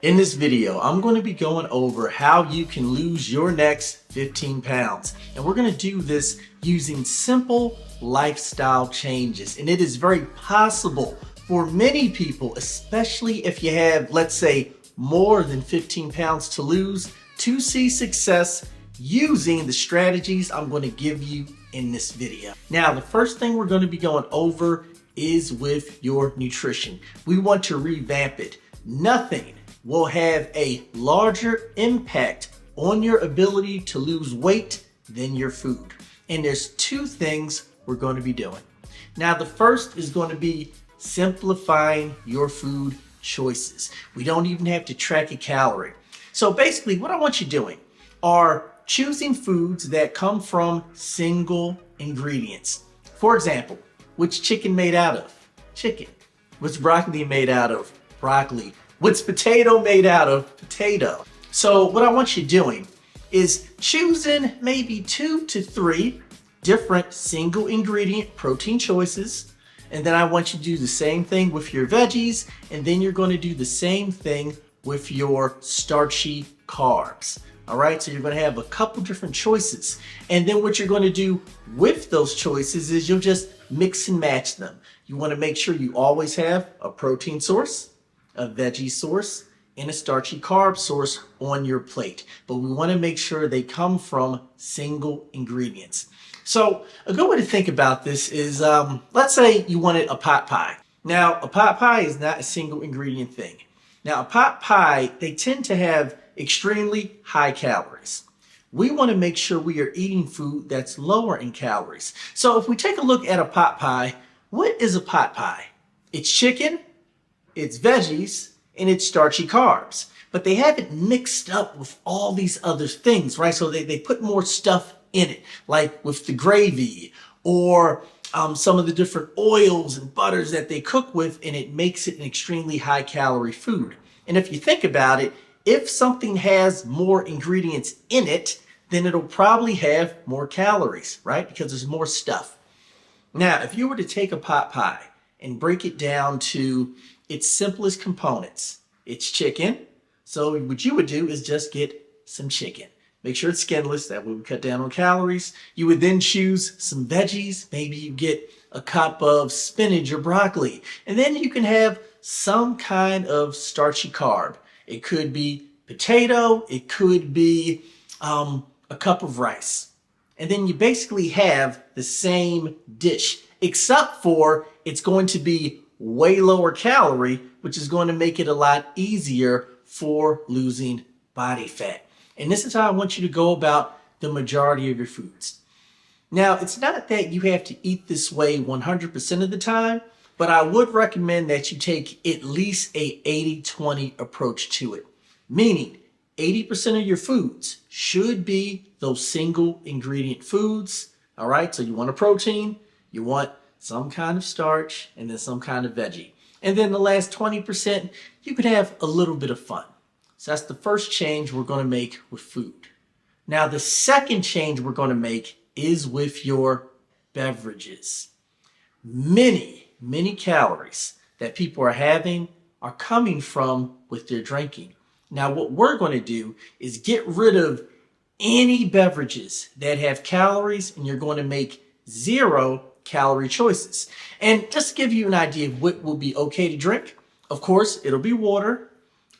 In this video, I'm going to be going over how you can lose your next 15 pounds. And we're going to do this using simple lifestyle changes. And it is very possible for many people, especially if you have, let's say, more than 15 pounds to lose, to see success using the strategies I'm going to give you in this video. Now, the first thing we're going to be going over is with your nutrition. We want to revamp it. Nothing will have a larger impact on your ability to lose weight than your food. And there's two things we're going to be doing. Now, the first is going to be simplifying your food choices. We don't even have to track a calorie. So basically, what I want you doing are choosing foods that come from single ingredients. For example, what's chicken made out of? Chicken. What's broccoli made out of? Broccoli. What's potato made out of? Potato. So what I want you doing is choosing maybe 2 to 3 different single ingredient protein choices. And then I want you to do the same thing with your veggies. And then you're going to do the same thing with your starchy carbs. All right, so you're going to have a couple different choices. And then what you're going to do with those choices is you'll just mix and match them. You want to make sure you always have a protein source, a veggie source, and a starchy carb source on your plate. But we want to make sure they come from single ingredients. So a good way to think about this is, let's say you wanted a pot pie. Now, a pot pie is not a single ingredient thing. Now, a pot pie, they tend to have extremely high calories. We want to make sure we are eating food that's lower in calories. So if we take a look at a pot pie, what is a pot pie? It's chicken, it's veggies, and it's starchy carbs. But they have it mixed up with all these other things, right? So they put more stuff in it, like with the gravy or some of the different oils and butters that they cook with, and it makes it an extremely high calorie food. And if you think about it, if something has more ingredients in it, then it'll probably have more calories, right? Because there's more stuff. Now, if you were to take a pot pie and break it down to its simplest components, it's chicken. So what you would do is just get some chicken. Make sure it's skinless, that way we cut down on calories. You would then choose some veggies. Maybe you get a cup of spinach or broccoli. And then you can have some kind of starchy carb. It could be potato, it could be a cup of rice. And then you basically have the same dish, except for it's going to be way lower calorie, which is going to make it a lot easier for losing body fat. And this is how I want you to go about the majority of your foods. Now, it's not that you have to eat this way 100% of the time, but I would recommend that you take at least a 80-20 approach to it. Meaning 80% of your foods should be those single ingredient foods. All right, so you want a protein, you want some kind of starch, and then some kind of veggie. And then the last 20%, you could have a little bit of fun. So that's the first change we're going to make with food. Now, the second change we're going to make is with your beverages. Many calories that people are having are coming from with their drinking. Now, what we're going to do is get rid of any beverages that have calories, and you're going to make 0 calorie choices. And just to give you an idea of what will be okay to drink, of course, it'll be water.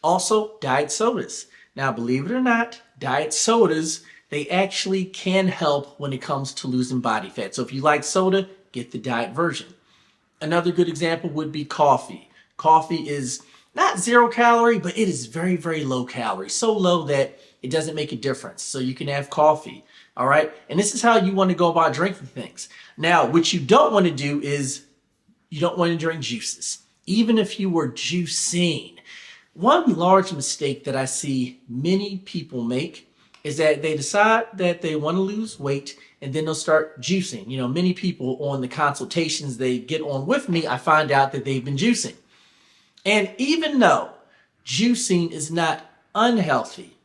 Also, diet sodas. Now, believe it or not, diet sodas, they actually can help when it comes to losing body fat. So if you like soda, get the diet version. Another good example would be coffee. Coffee is not 0 calorie, but it is very low calorie. So low that it doesn't make a difference. So you can have coffee. All right. And this is how you want to go about drinking things. Now, what you don't want to do is you don't want to drink juices. Even if you were juicing. One large mistake that I see many people make is that they decide that they want to lose weight and then they'll start juicing. You know, many people on the consultations they get on with me, I find out that they've been juicing. And even though juicing is not unhealthy,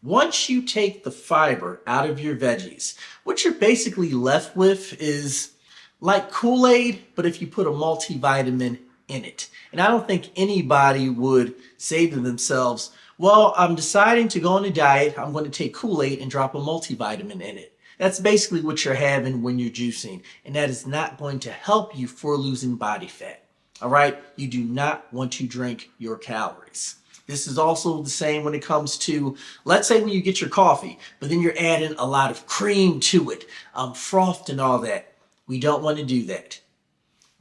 once you take the fiber out of your veggies, what you're basically left with is like Kool-Aid, but if you put a multivitamin in it. And I don't think anybody would say to themselves, well, I'm deciding to go on a diet. I'm going to take Kool-Aid and drop a multivitamin in it. That's basically what you're having when you're juicing. And that is not going to help you for losing body fat. All right? You do not want to drink your calories. This is also the same when it comes to, let's say when you get your coffee, but then you're adding a lot of cream to it, froth and all that. We don't want to do that.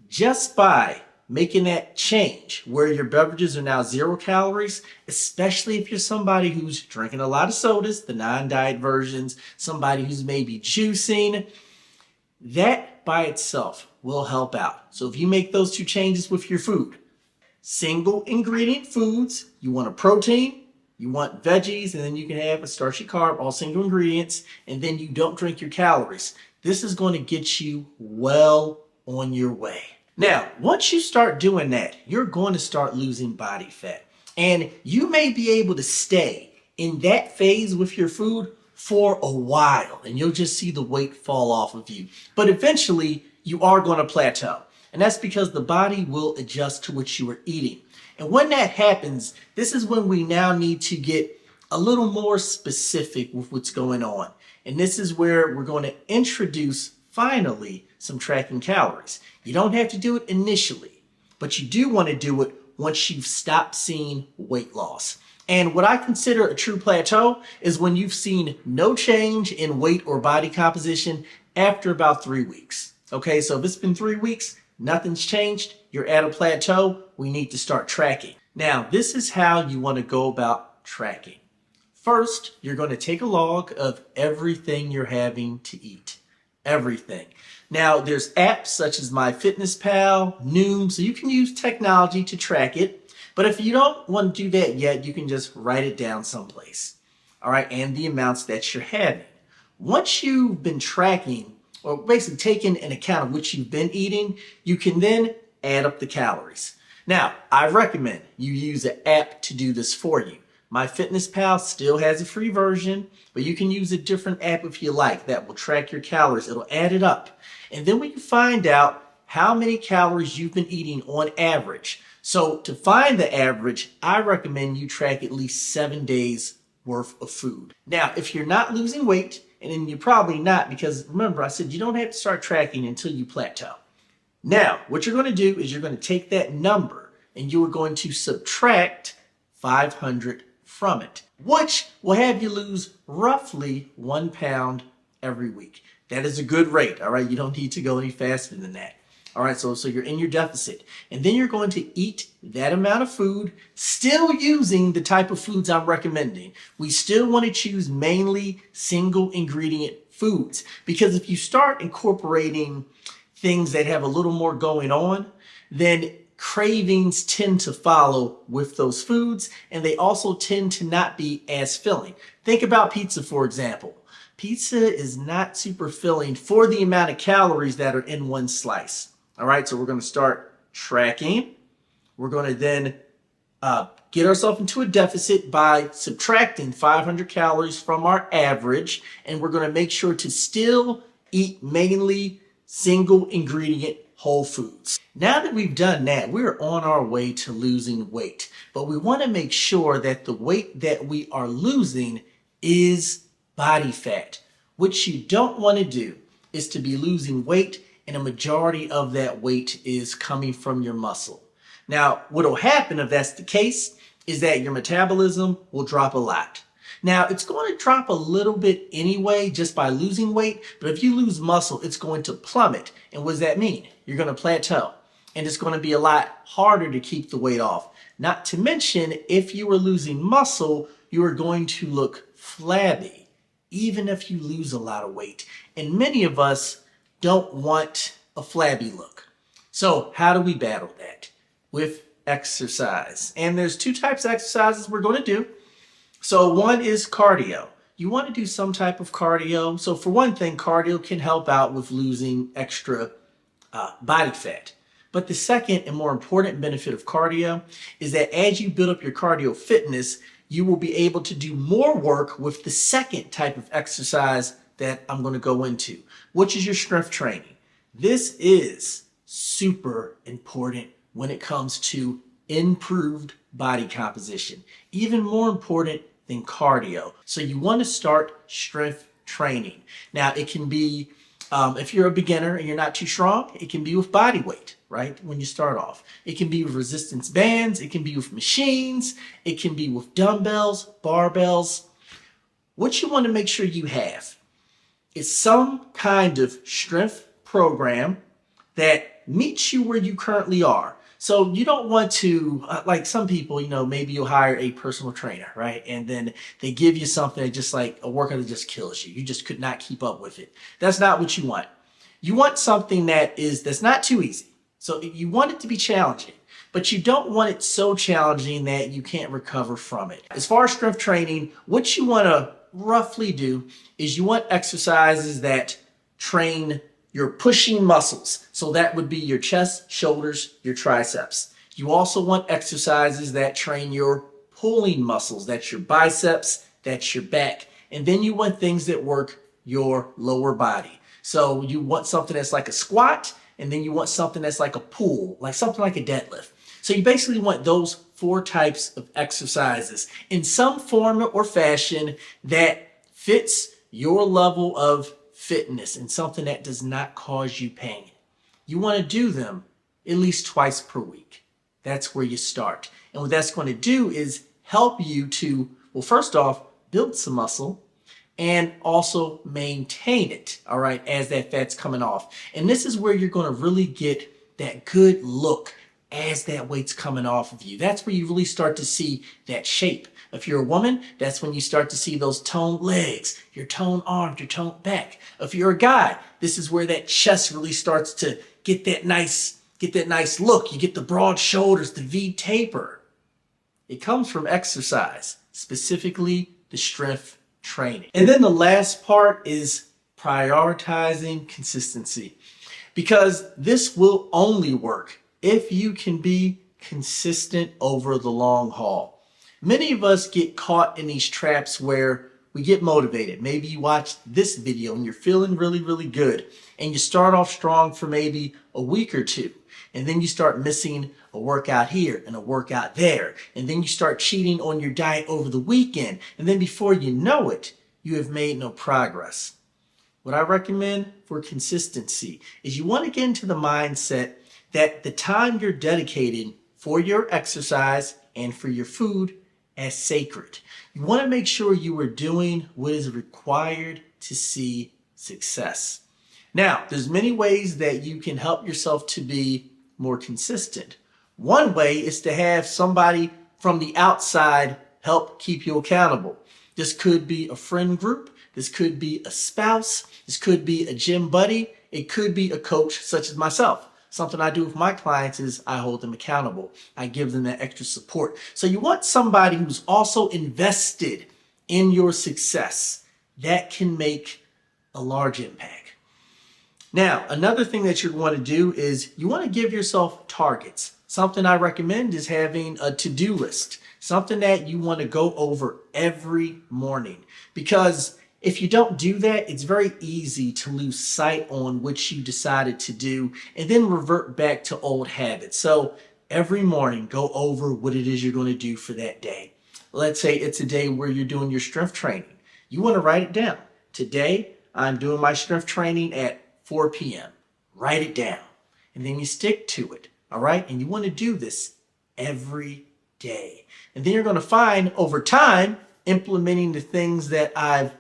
Just by making that change where your beverages are now 0 calories, especially if you're somebody who's drinking a lot of sodas, the non-diet versions, somebody who's maybe juicing, that by itself will help out. So if you make those 2 changes with your food, single ingredient foods, you want a protein, you want veggies, and then you can have a starchy carb, all single ingredients, and then you don't drink your calories. This is going to get you well on your way. Now, once you start doing that, you're going to start losing body fat. And you may be able to stay in that phase with your food for a while, and you'll just see the weight fall off of you. But eventually, you are going to plateau. And that's because the body will adjust to what you are eating. And when that happens, this is when we now need to get a little more specific with what's going on. And this is where we're going to introduce, finally, some tracking calories. You don't have to do it initially, but you do want to do it once you've stopped seeing weight loss. And what I consider a true plateau is when you've seen no change in weight or body composition after about 3 weeks. Okay, so if it's been 3 weeks, nothing's changed, you're at a plateau, we need to start tracking. Now, this is how you want to go about tracking. First, you're going to take a log of everything you're having to eat. Everything. Now, there's apps such as MyFitnessPal, Noom, so you can use technology to track it. But if you don't want to do that yet, you can just write it down someplace. All right, and the amounts that you're having. Once you've been tracking, or basically taking an account of what you've been eating, you can then add up the calories. Now, I recommend you use an app to do this for you. MyFitnessPal still has a free version, but you can use a different app if you like that will track your calories. It'll add it up. And then when you find out how many calories you've been eating on average. So to find the average, I recommend you track at least 7 days worth of food. Now, if you're not losing weight, and then you're probably not, because remember I said you don't have to start tracking until you plateau. Now, what you're going to do is you're going to take that number and you are going to subtract 500 from it, which will have you lose roughly 1 pound every week. That is a good rate, all right? You don't need to go any faster than that. All right, so you're in your deficit. And then you're going to eat that amount of food, still using the type of foods I'm recommending. We still want to choose mainly single ingredient foods, because if you start incorporating things that have a little more going on, then cravings tend to follow with those foods, and they also tend to not be as filling. Think about pizza, for example. Pizza is not super filling for the amount of calories that are in one slice. All right, so we're going to start tracking. We're going to then get ourselves into a deficit by subtracting 500 calories from our average, and we're going to make sure to still eat mainly single ingredient whole foods. Now that we've done that, we're on our way to losing weight, but we want to make sure that the weight that we are losing is body fat. What you don't want to do is to be losing weight and a majority of that weight is coming from your muscle. Now, what will happen if that's the case is that your metabolism will drop a lot. Now, it's going to drop a little bit anyway just by losing weight, but if you lose muscle, it's going to plummet. And what does that mean? You're going to plateau, and it's going to be a lot harder to keep the weight off. Not to mention, if you are losing muscle, you are going to look flabby, even if you lose a lot of weight. And many of us don't want a flabby look. So how do we battle that? With exercise. And there's 2 types of exercises we're going to do. So one is cardio. You want to do some type of cardio. So for one thing, cardio can help out with losing extra body fat. But the second and more important benefit of cardio is that as you build up your cardio fitness, you will be able to do more work with the second type of exercise that I'm going to go into, which is your strength training. This is super important when it comes to improved body composition, even more important than cardio. So you want to start strength training. Now it can be, if you're a beginner and you're not too strong, it can be with body weight, right? When you start off, it can be with resistance bands, it can be with machines, it can be with dumbbells, barbells. What you want to make sure you have is some kind of strength program that meets you where you currently are. So you don't want to, like some people, maybe you'll hire a personal trainer, right? And then they give you something that just like a workout that just kills you. You just could not keep up with it. That's not what you want. You want something that's not too easy. So you want it to be challenging, but you don't want it so challenging that you can't recover from it. As far as strength training, what you want to roughly do is you want exercises that train your pushing muscles. So that would be your chest, shoulders, your triceps. You also want exercises that train your pulling muscles. That's your biceps, that's your back. And then you want things that work your lower body. So you want something that's like a squat, and then you want something that's like a pull, like something like a deadlift. So you basically want those 4 types of exercises in some form or fashion that fits your level of fitness and something that does not cause you pain. You want to do them at least twice per week. That's where you start. And what that's going to do is help you to, well, first off, build some muscle and also maintain it, all right, as that fat's coming off. And this is where you're going to really get that good look as that weight's coming off of you. That's where you really start to see that shape. If you're a woman, that's when you start to see those toned legs, your toned arms, your toned back. If you're a guy, this is where that chest really starts to get that nice look. You get the broad shoulders, the V taper. It comes from exercise, specifically the strength training. And then the last part is prioritizing consistency, because this will only work if you can be consistent over the long haul. Many of us get caught in these traps where we get motivated. Maybe you watch this video and you're feeling really, really good, and you start off strong for maybe a week or two, and then you start missing a workout here and a workout there, and then you start cheating on your diet over the weekend, and then before you know it, you have made no progress. What I recommend for consistency is you want to get into the mindset that the time you're dedicating for your exercise and for your food as sacred. You want to make sure you are doing what is required to see success. Now, there's many ways that you can help yourself to be more consistent. One way is to have somebody from the outside help keep you accountable. This could be a friend group. This could be a spouse. This could be a gym buddy. It could be a coach such as myself. Something I do with my clients is I hold them accountable. I give them that extra support. So you want somebody who's also invested in your success. That can make a large impact. Now, another thing that you want to do is you want to give yourself targets. Something I recommend is having a to-do list, something that you want to go over every morning, because if you don't do that, it's very easy to lose sight on what you decided to do and then revert back to old habits. So every morning, go over what it is you're going to do for that day. Let's say it's a day where you're doing your strength training. You want to write it down. Today, I'm doing my strength training at 4 p.m. Write it down. And then you stick to it. All right? And you want to do this every day. And then you're going to find over time, implementing the things that I've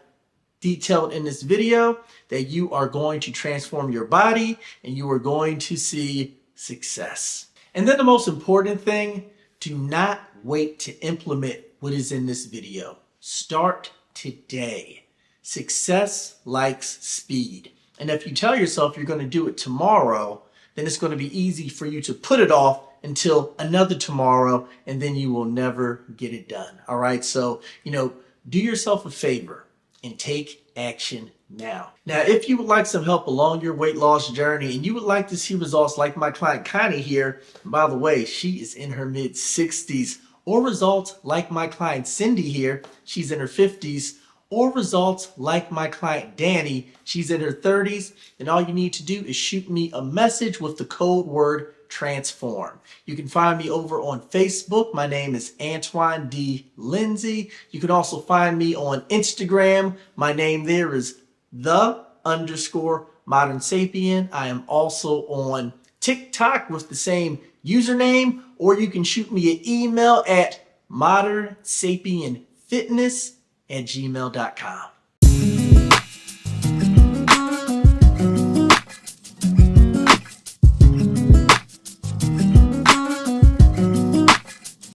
detailed in this video, that you are going to transform your body and you are going to see success. And then the most important thing, do not wait to implement what is in this video. Start today. Success likes speed. And if you tell yourself you're going to do it tomorrow, then it's going to be easy for you to put it off until another tomorrow, and then you will never get it done. All right. So, do yourself a favor and take action now. Now, if you would like some help along your weight loss journey and you would like to see results like my client Connie here, and by the way, she is in her mid-60s, or results like my client Cindy here, she's in her 50s, or results like my client Danny, she's in her 30s, then all you need to do is shoot me a message with the code word transform. You can find me over on Facebook. My name is Antoine D. Lindsay. You can also find me on Instagram. My name there is _Modern Sapien. I am also on TikTok with the same username, or you can shoot me an email at modernsapienfitness@gmail.com.